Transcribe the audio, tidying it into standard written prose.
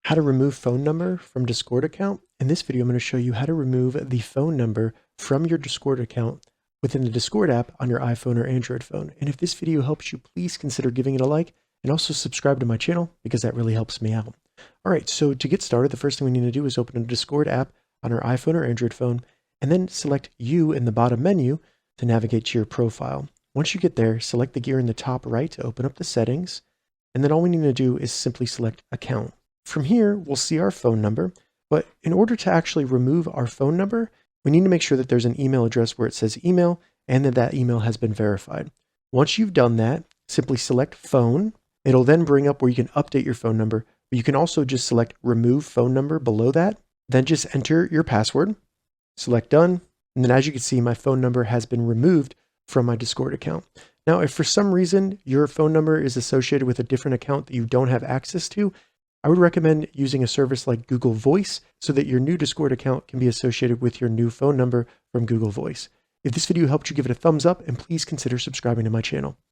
How to remove phone number from Discord account. In this video, I'm going to show you how to remove the phone number from your Discord account within the Discord app on your iPhone or Android phone. And if this video helps you, please consider giving it a like and also subscribe to my channel because that really helps me out. All right, so to get started, the first thing we need to do is open a Discord app on our iPhone or Android phone and then select You in the bottom menu to navigate to your profile. Once you get there, select the gear in the top right to open up the settings. And then all we need to do is simply select Account. From here, we'll see our phone number, but in order to actually remove our phone number, we need to make sure that there's an email address where it says email and that that email has been verified. Once you've done that, simply select Phone. It'll then bring up where you can update your phone number, but you can also just select Remove Phone Number below that. Then just enter your password, select Done, and then as you can see, my phone number has been removed from my Discord account. Now, if for some reason your phone number is associated with a different account that you don't have access to, I would recommend using a service like Google Voice so that your new Discord account can be associated with your new phone number from Google Voice. If this video helped you, give it a thumbs up and please consider subscribing to my channel.